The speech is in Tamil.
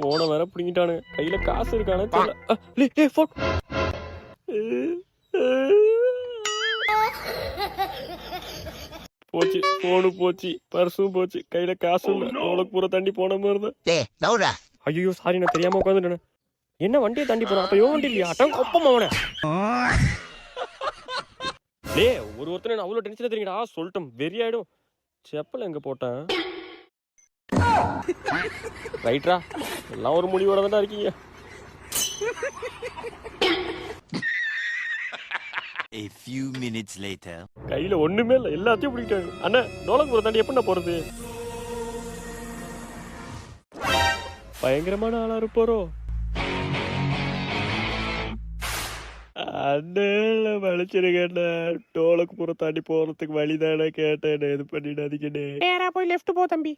போன வேற பிடிங்கிட்டானு. கையில காசு இருக்கானு தெரியல. போச்சு, போனு போச்சு, பர்ஸும் போச்சு, கையில காசும் இல்ல. அவளுக்கு பூரா தாண்டி போன மாதிரி. ஐயோ சாரி, நான் தெரியாம உட்காந்துட்டேன். என்ன வண்டியை தாண்டி போறான்? அப்ப வண்டி இல்லையா? அட்டம் கொப்பம் அவன. ஒருத்தனை அவ்வளவு டென்ஷனா தெரியுங்கடா. சொல்லிட்டோம் வெறி ஆயிடும். செப்பல் எங்க போட்டேன்? ரைட்ரா, எல்லாம் ஒரு முடிவோட தான் இருக்கீங்க. A few minutes later. கையில ஒண்ணுமே இல்ல, எல்லாத்தையும் பிடிக்கிட்டாங்க. அண்ணா டோலக்புரம் தாண்டி எப்படி போறது? பயங்கரமான ஆளா இருப்பாரோ? அண்ணன் வளைச்சிருக்கேண்ணா. டோலக்புரம் தாண்டி போறதுக்கு வழிதானே கேட்டேன். இது பண்ணிடாதீங்கண்ணே. நேரா போய் லெஃப்ட் போ தம்பி.